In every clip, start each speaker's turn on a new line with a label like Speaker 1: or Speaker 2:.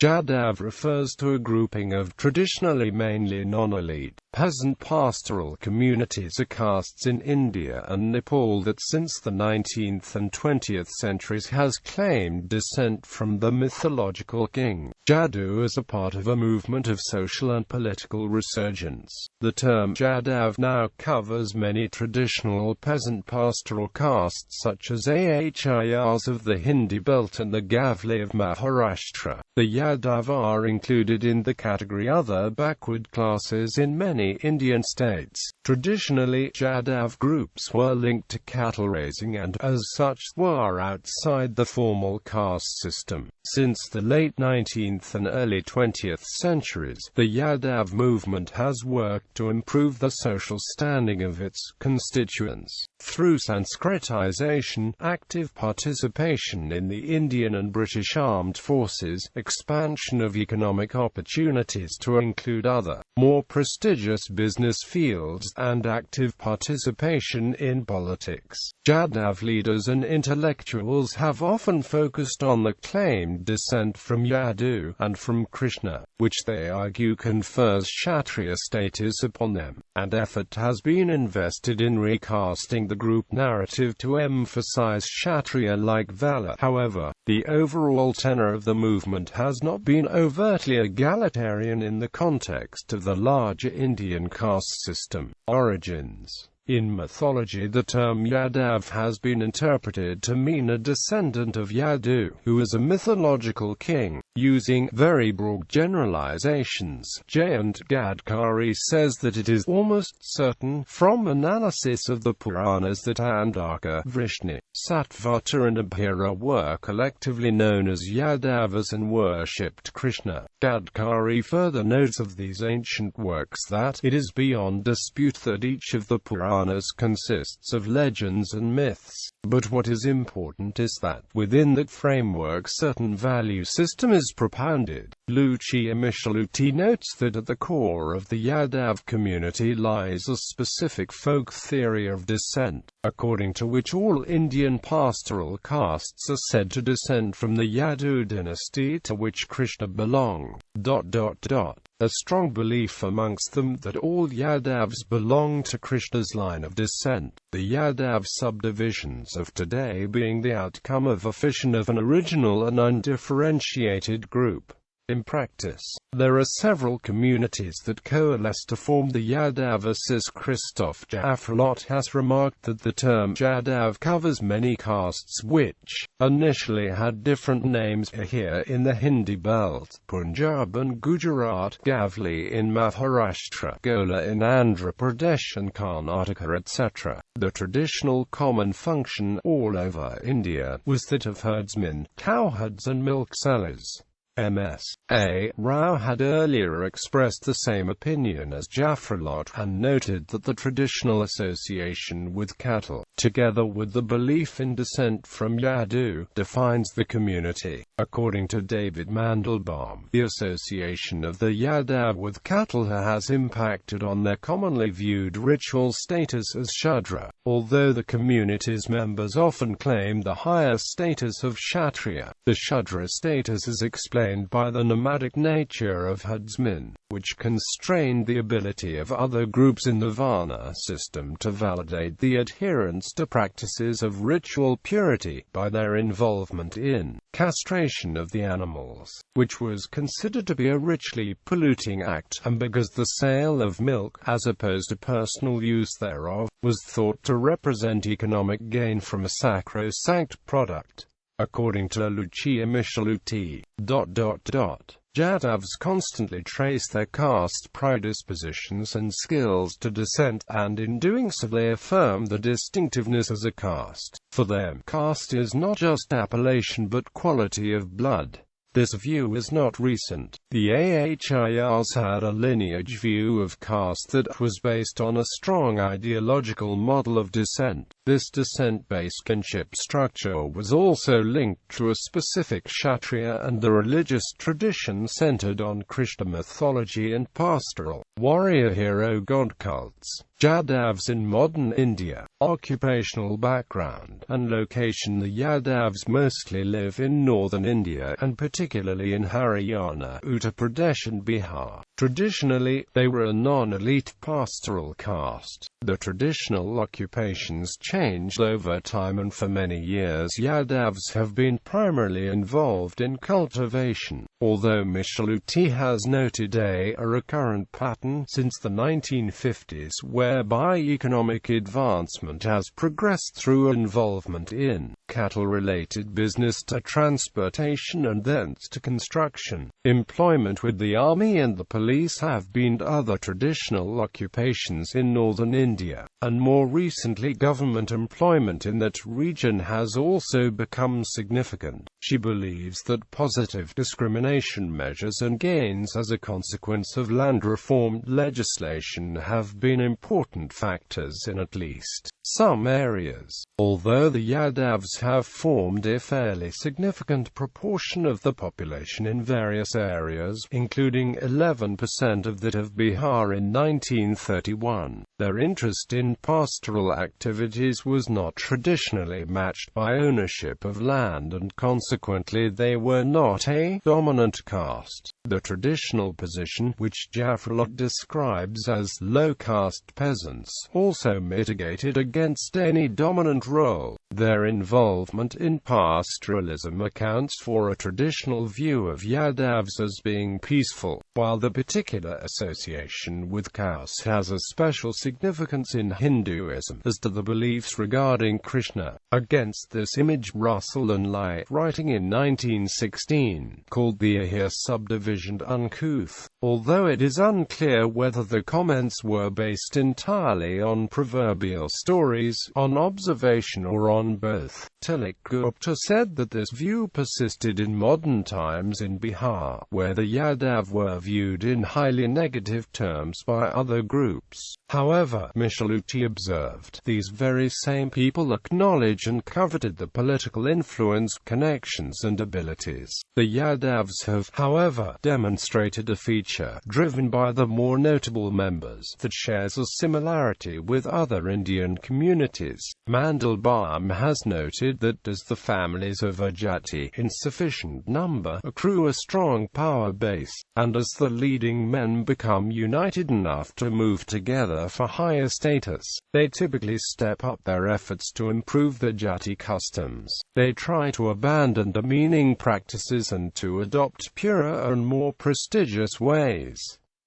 Speaker 1: Yadav refers to a grouping of traditionally mainly non-elite, peasant-pastoral communities or castes in India and Nepal that since the 19th and 20th centuries has claimed descent from the mythological King Yadu as a part of a movement of social and political resurgence. The term Yadav now covers many traditional peasant-pastoral castes such as Ahirs of the Hindi belt and the Gavli of Maharashtra. The Yadav are included in the category other backward classes in many Indian states. Traditionally, Yadav groups were linked to cattle raising and, as such, were outside the formal caste system. Since the late 19th and early 20th centuries, the Yadav movement has worked to improve the social standing of its constituents. Through Sanskritization, active participation in the Indian and British armed forces, expansion of economic opportunities to include other, more prestigious business fields, and active participation in politics. Yadav leaders and intellectuals have often focused on the claimed descent from Yadu, and from Krishna, which they argue confers Kshatriya status upon them, and effort has been invested in recasting the group narrative to emphasize Kshatriya-like valor. However, the overall tenor of the movement has not been overtly egalitarian in the context of the larger Indian caste system. Origins. In mythology, the term Yadav has been interpreted to mean a descendant of Yadu, who was a mythological king. Using very broad generalizations, Jayant Gadkari says that it is almost certain, from analysis of the Puranas, that Andaka, Vrishni, Satvata and Abhira were collectively known as Yadavas and worshipped Krishna. Gadkari further notes of these ancient works that it is beyond dispute that each of the Puranas consists of legends and myths. But what is important is that, within that framework, certain value system is propounded. Lucia Micheluti notes that at the core of the Yadav community lies a specific folk theory of descent, according to which all Indian pastoral castes are said to descend from the Yadu dynasty to which Krishna belonged. A strong belief amongst them that all Yadavs belong to Krishna's line of descent, the Yadav subdivisions of today being the outcome of a fission of an original and undifferentiated group. In practice, there are several communities that coalesce to form the Yadavas, as Christophe Jaffrelot has remarked that the term Yadav covers many castes which initially had different names: Ahir in the Hindi belt, Punjab and Gujarat, Gavli in Maharashtra, Gola in Andhra Pradesh and Karnataka, etc. The traditional common function all over India was that of herdsmen, cowherds and milk sellers. M.S.A. Rao had earlier expressed the same opinion as Jaffrelot, and noted that the traditional association with cattle, together with the belief in descent from Yadu, defines the community. According to David Mandelbaum, the association of the Yadav with cattle has impacted on their commonly viewed ritual status as Shudra, although the community's members often claim the higher status of Kshatriya. The Shudra status is explained by the nomadic nature of herdsmen, which constrained the ability of other groups in the Varna system to validate the adherence to practices of ritual purity by their involvement in castration of the animals, which was considered to be a richly polluting act, and because the sale of milk, as opposed to personal use thereof, was thought to represent economic gain from a sacrosanct product. According to Lucia Micheluti, Yadavs constantly trace their caste predispositions and skills to descent, and in doing so they affirm the distinctiveness as a caste. For them, caste is not just appellation but quality of blood. This view is not recent. The Ahirs had a lineage view of caste that was based on a strong ideological model of descent. This descent-based kinship structure was also linked to a specific Kshatriya and the religious tradition centered on Krishna mythology and pastoral, warrior hero god cults. Yadavs in modern India. Occupational background and location. The Yadavs mostly live in northern India and particularly in Haryana, Uttar Pradesh and Bihar. Traditionally, they were a non-elite pastoral caste. The traditional occupations changed over time, and for many years Yadavs have been primarily involved in cultivation, although Mythology has noted a recurrent pattern since the 1950s whereby economic advancement has progressed through involvement in cattle-related business to transportation and thence to construction. Employment with the army and the police have been other traditional occupations in northern India, and more recently government employment in that region has also become significant. She believes that positive discrimination measures and gains as a consequence of land reform legislation have been important factors in at least some areas. Although the Yadavs have formed a fairly significant proportion of the population in various areas, including 11% of that of Bihar in 1931, their interest in pastoral activities was not traditionally matched by ownership of land, and consequently they were not a dominant caste. The traditional position, which Jaffrelot describes as low-caste peasants, also mitigated against any dominant role. Their involvement in pastoralism accounts for a traditional view of Yadavs as being peaceful, while the particular association with cows has a special significance in Hinduism. As to the beliefs regarding Krishna, against this image Russell and Light, writing in 1916, called the Ahirs subdivision uncouth, although it is unclear whether the comments were based entirely on proverbial stories, on observation or on both. Tilak Gupta said that this view persisted in modern times in Bihar, where the Yadav were viewed in highly negative terms by other groups. However, Mythology observed, these very same people acknowledge and coveted the political influence, connections and abilities. The Yadavs have, however, demonstrated a feature, driven by the more notable members, that shares a similarity with other Indian communities. Mandelbaum has noted that as the families of a jati, in sufficient number, accrue a strong power base, and as the leading men become united enough to move together for higher status, they typically step up their efforts to improve the jati customs. They try to abandon demeaning practices and to adopt purer and more prestigious ways.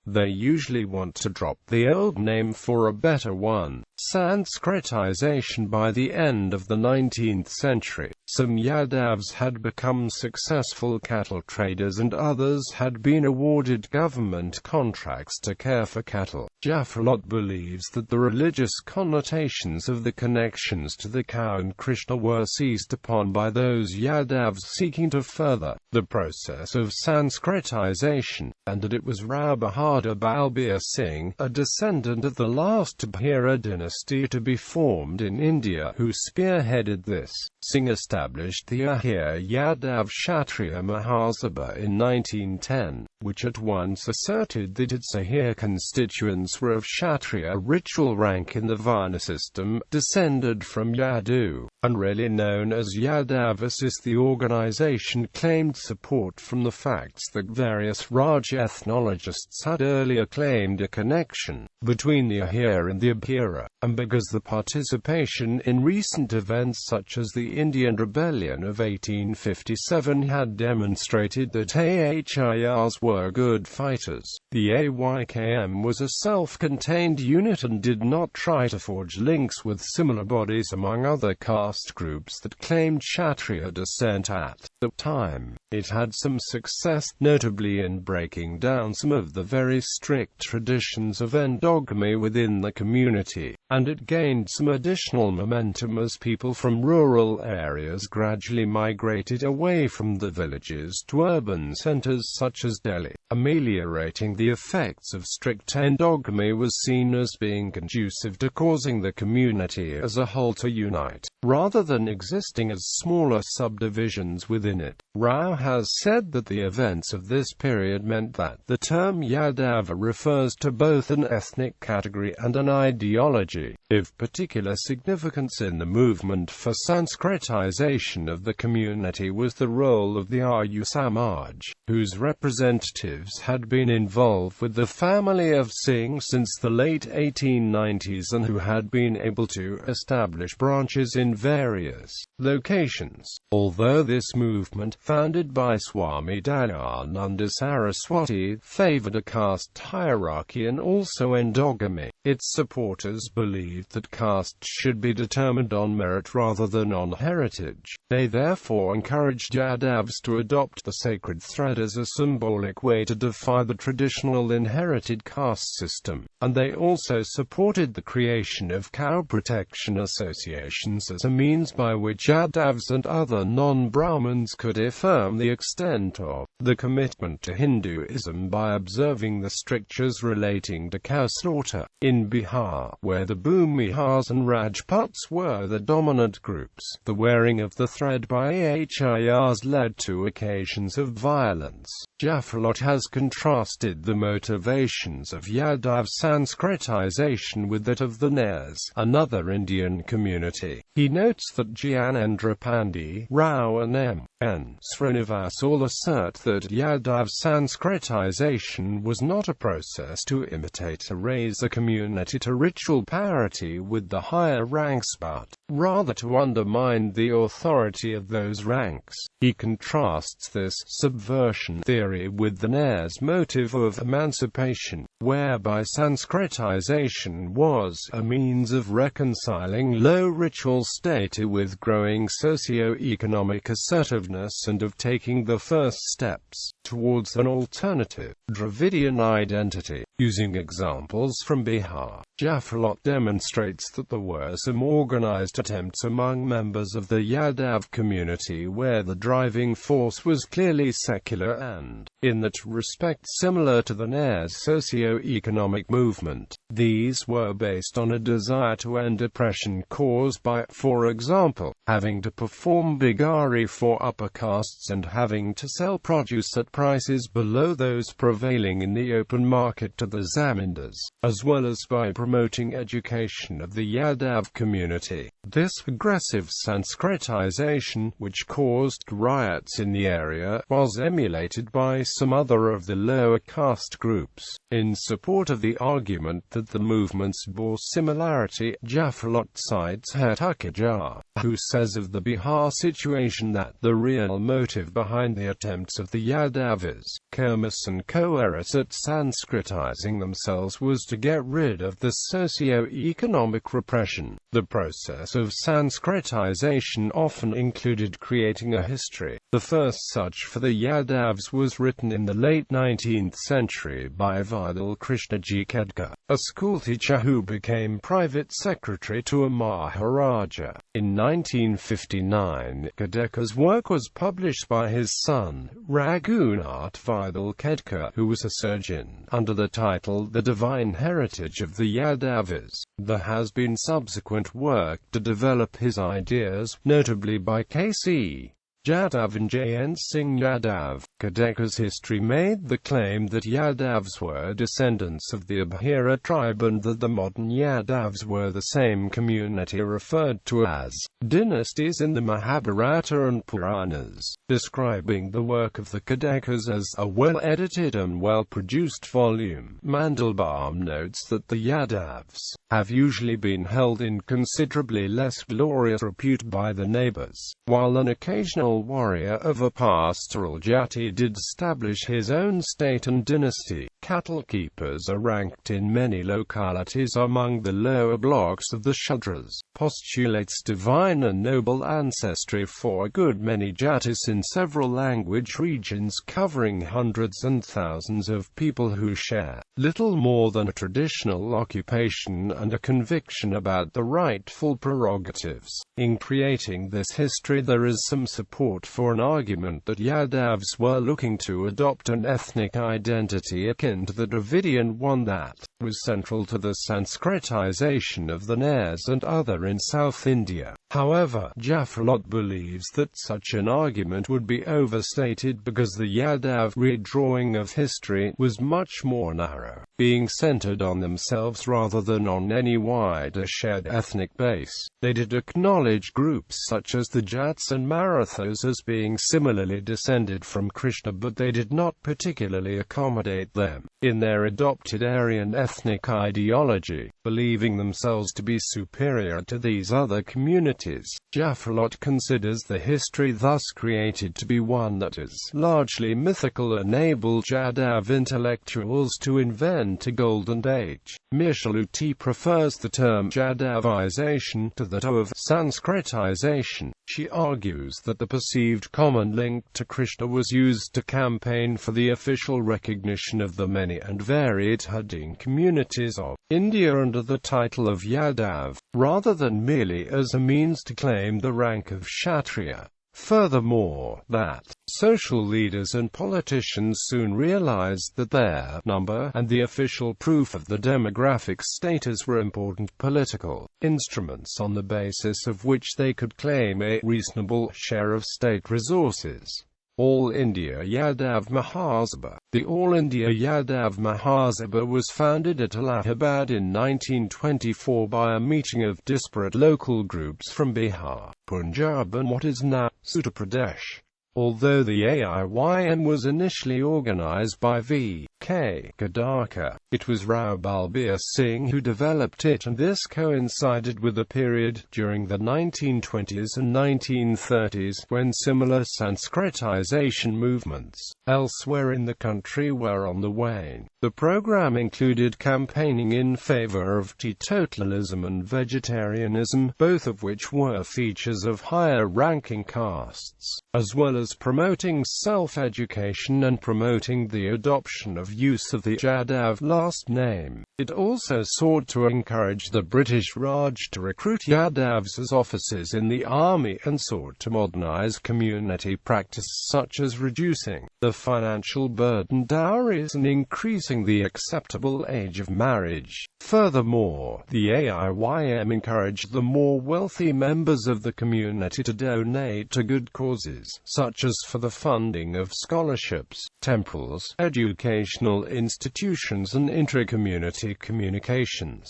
Speaker 1: They usually want to drop the old name for a better one. Sanskritization. By the end of the 19th century, some Yadavs had become successful cattle traders and others had been awarded government contracts to care for cattle. Jaffrelot believes that the religious connotations of the connections to the cow and Krishna were seized upon by those Yadavs seeking to further the process of Sanskritization, and that it was Rao Bahadur Balbir Singh, a descendant of the last Ahira dynasty to be formed in India, who spearheaded this. Singh established the Ahir Yadav Kshatriya Mahasabha in 1910, which at once asserted that its Ahir constituents were of Kshatriya ritual rank in the Varna system, descended from Yadu, and really known as Yadavis. The organization claimed support from the facts that various Raj ethnologists had earlier claimed a connection between the Ahir and the Ahira, and because the participation in recent events such as the Indian Rebellion of 1857 had demonstrated that Ahirs were good fighters. The AYKM was a self-contained unit and did not try to forge links with similar bodies among other caste groups that claimed Kshatriya descent at the time. It had some success, notably in breaking down some of the very strict traditions of endogamy within the community, and it gained some additional momentum as people from rural areas gradually migrated away from the villages to urban centers such as Delhi. Ameliorating the effects of strict endogamy was seen as being conducive to causing the community as a whole to unite, rather than existing as smaller subdivisions within it. Rao has said that the events of this period meant that the term Yadav refers to both an ethnic category and an ideology. Of particular significance in the movement for Sanskritization of the community was the role of the Arya Samaj, whose representatives had been involved with the family of Singh since the late 1890s and who had been able to establish branches in various locations. Although this movement, founded by Swami Dayananda Saraswati, favored a caste hierarchy and also endogamy, its supporters believed that caste should be determined on merit rather than on heritage. They therefore encouraged Yadavs to adopt the sacred thread as a symbolic way to defy the traditional inherited caste system, and they also supported the creation of cow protection associations as a means by which Yadavs and other non-Brahmins could affirm the extent of the commitment to Hinduism by observing the strictures relating to cow slaughter. In Bihar, where the Bhumihars and Rajputs were the dominant groups, the wearing of the thread by Ahirs led to occasions of violence. Jaffelot has contrasted the motivations of Yadav Sanskritization with that of the Nairs, another Indian community. He notes that Gyanendra Pandey, Rao and M.N. Srinivas all assert that Yadav Sanskritization was not a process to imitate or raise a community to ritual parity with the higher ranks but, rather to undermine the authority of those ranks. He contrasts this subversion theory with the Nairs' motive of emancipation, whereby Sanskritization was a means of reconciling low ritual state with growing socio-economic assertiveness and of taking the first steps towards an alternative, Dravidian identity. Using examples from Bihar, Jaffelot demonstrates that there were some organized attempts among members of the Yadav community where the driving force was clearly secular and, in that respect, similar to the Nairs' socio-economic movement. These were based on a desire to end oppression caused by, for example, having to perform bigari for upper castes and having to sell produce at prices below those prevailing in the open market to the zamindars, as well as by promoting education of the Yadav community. This aggressive Sanskritization, which caused riots in the area, was emulated by some other of the lower caste groups. In support of the argument that the movements bore similarity, Jaffelot cites Hatukajar, who says of the Bihar situation that the real motive behind the attempts of the Yadavas, Kermas and Coeras at Sanskritizing themselves was to get rid of the socio-economic repression. The process of Sanskritization often included creating a history. The first such for the Yadavs was written in the late 19th century by Vidal Krishnaji Kedkar, a schoolteacher who became private secretary to a Maharaja. In 1959, Kedkar's work was published by his son, Raghunath Vidal Kedkar, who was a surgeon, under the title The Divine Heritage of the Yadavas. There has been subsequent work to develop his ideas, notably by K.C. Yadav and J.N. Singh Yadav. Kedkar's history made the claim that Yadavs were descendants of the Ahira tribe and that the modern Yadavs were the same community referred to as dynasties in the Mahabharata and Puranas, describing the work of the Kedkars as a well-edited and well-produced volume. Mandelbaum notes that the Yadavs have usually been held in considerably less glorious repute by the neighbors, while an occasional warrior of a pastoral jati did establish his own state and dynasty. Cattle keepers are ranked in many localities among the lower blocks of the Shudras. Postulates divine and noble ancestry for a good many jatis in several language regions covering hundreds and thousands of people who share little more than a traditional occupation and a conviction about the rightful prerogatives. In creating this history, there is some support for an argument that Yadavs were looking to adopt an ethnic identity akin to the Dravidian one that was central to the Sanskritization of the Nairs and other in South India. However, Jaffarlot believes that such an argument would be overstated because the Yadav redrawing of history was much more narrow, being centered on themselves rather than on any wider shared ethnic base. They did acknowledge groups such as the Jats and Marathas as being similarly descended from Krishna, but they did not particularly accommodate them in their adopted Aryan ethnic ideology, believing themselves to be superior to these other communities. Jaffarlot considers the history thus created to be one that is largely mythical, enable Yadav intellectuals to invent a golden age. Mythology prefers the term Yadavization to that of Sanskritization. She argues that the perceived common link to Krishna was used to campaign for the official recognition of the many and varied herding communities of India under the title of Yadav, rather than merely as a means to claim the rank of Kshatriya. Furthermore, that social leaders and politicians soon realized that their number and the official proof of the demographic status were important political instruments on the basis of which they could claim a reasonable share of state resources. All India Yadav Mahasabha. The All India Yadav Mahasabha was founded at Allahabad in 1924 by a meeting of disparate local groups from Bihar, Punjab and what is now Uttar Pradesh. Although the AIYM was initially organized by V.K. Gadakar, it was Rao Balbir Singh who developed it, and this coincided with a period during the 1920s and 1930s when similar Sanskritization movements elsewhere in the country were on the wane. The program included campaigning in favor of teetotalism and vegetarianism, both of which were features of higher-ranking castes, as well as promoting self-education and promoting the adoption of use of the Yadav last name. It also sought to encourage the British Raj to recruit Yadavs as officers in the army and sought to modernize community practices such as reducing the financial burden, dowries, and increasing the acceptable age of marriage. Furthermore, the AIYM encouraged the more wealthy members of the community to donate to good causes, such as for the funding of scholarships, temples, educational institutions, and intra-community communications.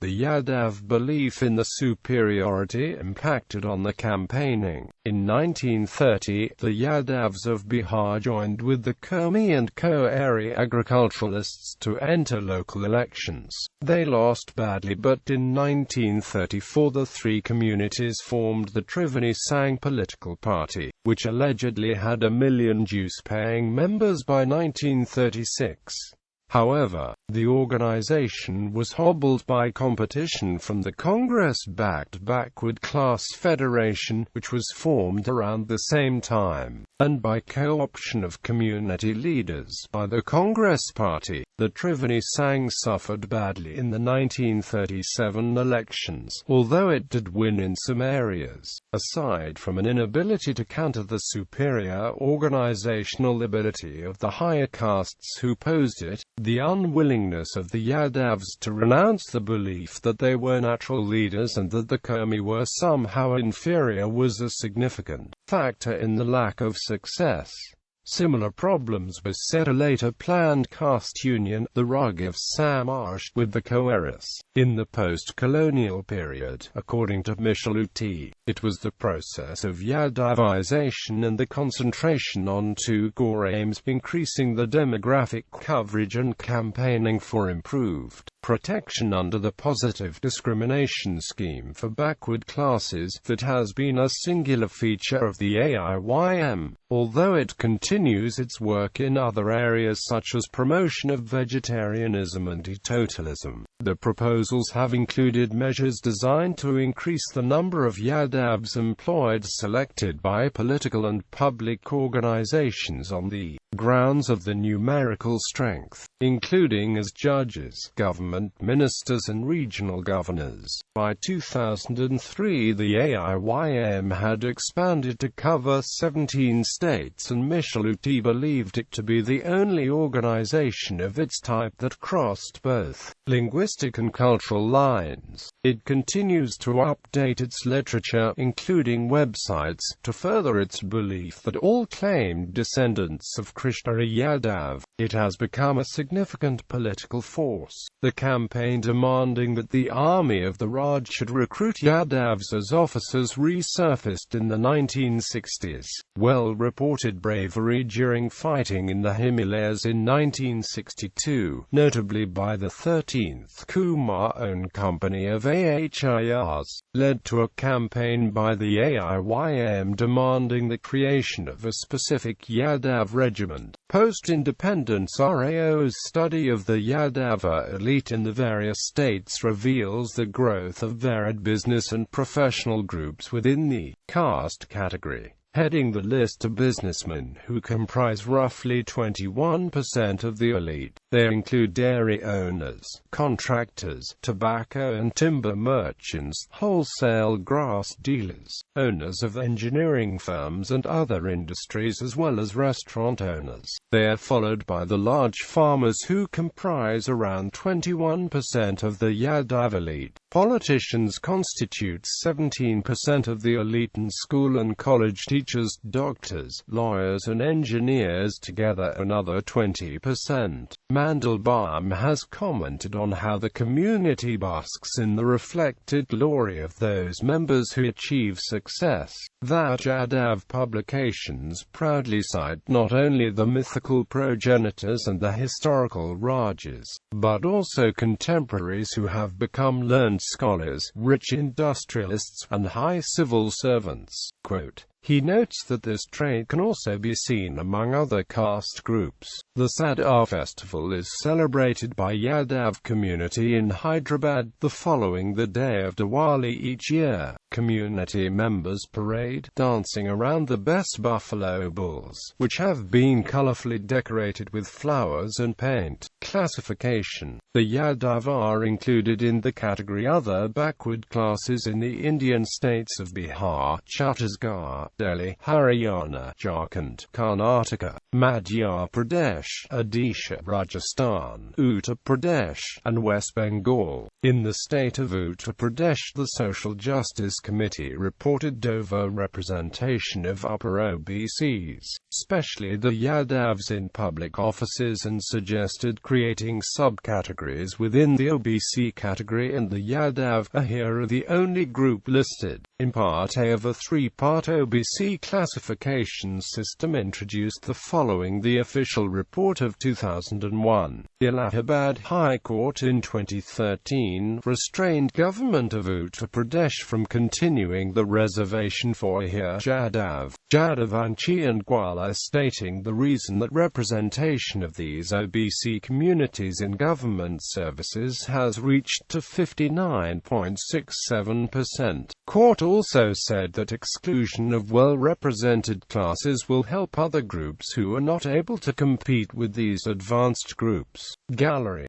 Speaker 1: The Yadav belief in the superiority impacted on the campaigning. In 1930, the Yadavs of Bihar joined with the Kurmi and Co-area agriculturalists to enter local elections. They lost badly, but in 1934 the three communities formed the Triveni Sangh political party, which allegedly had 1 million dues-paying members by 1936. However, the organization was hobbled by competition from the Congress-backed Backward Class Federation, which was formed around the same time, and by co-option of community leaders by the Congress Party. The Triveni Sangh suffered badly in the 1937 elections, although it did win in some areas. Aside from an inability to counter the superior organizational ability of the higher castes who opposed it, the unwillingness of the Yadavs to renounce the belief that they were natural leaders and that the Kurmi were somehow inferior was a significant factor in the lack of success. Similar problems beset a later planned caste union, the Rug of Samaj, with the Coeris. In the post-colonial period, according to Mythology, it was the process of Yadavization and the concentration on two core aims: increasing the demographic coverage and campaigning for improved protection under the positive discrimination scheme for backward classes that has been a singular feature of the AIYM, although it continues its work in other areas such as promotion of vegetarianism and teetotalism. The proposals have included measures designed to increase the number of Yadavs employed selected by political and public organizations on the grounds of the numerical strength, including as judges, government ministers and regional governors. By 2003 the AIYM had expanded to cover 17 states, and Micheluti believed it to be the only organization of its type that crossed both linguistic and cultural lines. It continues to update its literature, including websites, to further its belief that all claimed descendants of Krishna are Yadav. It has become a significant political force. The campaign demanding that the army of the Raj should recruit Yadavs as officers resurfaced in the 1960s. Well-reported bravery during fighting in the Himalayas in 1962, notably by the 13th Kumar-owned company of Ahirs, led to a campaign by the AIYM demanding the creation of a specific Yadav regiment. Post-independence RAO's study of the Yadava elite in the various states reveals the growth of varied business and professional groups within the caste category. Heading the list are businessmen, who comprise roughly 21% of the elite. They include dairy owners, contractors, tobacco and timber merchants, wholesale grass dealers, owners of engineering firms and other industries, as well as restaurant owners. They are followed by the large farmers, who comprise around 21% of the Yadav elite. Politicians constitute 17% of the elite, and school and college teachers, doctors, lawyers and engineers together another 20%. Mandelbaum has commented on how the community basks in the reflected glory of those members who achieve success. That Yadav publications proudly cite not only the mythical progenitors and the historical Rajas, but also contemporaries who have become learned scholars, rich industrialists, and high civil servants. Quote, he notes that this trait can also be seen among other caste groups. The Sadar festival is celebrated by Yadav community in Hyderabad the following the day of Diwali each year. Community members parade, dancing around the best buffalo bulls, which have been colorfully decorated with flowers and paint. Classification. The Yadav are included in the category Other backward classes in the Indian states of Bihar, Chhattisgarh, Delhi, Haryana, Jharkhand, Karnataka, Madhya Pradesh, Odisha, Rajasthan, Uttar Pradesh, and West Bengal. In the state of Uttar Pradesh, the Social Justice Committee reported over-representation of upper OBCs, especially the Yadavs, in public offices, and suggested creating subcategories within the OBC category, and the Yadav Ahir are the only group listed. In Part A of a three-part OBC classification system introduced the following: the official report of 2001. The Allahabad High Court in 2013 restrained government of Uttar Pradesh from continuing the reservation for Ahir Yadav, Yadavanchi and Gwala, stating the reason that representation of these OBC communities in government services has reached to 59.67%. Court also said that exclusion of well-represented classes will help other groups who are not able to compete with these advanced groups. Gallery.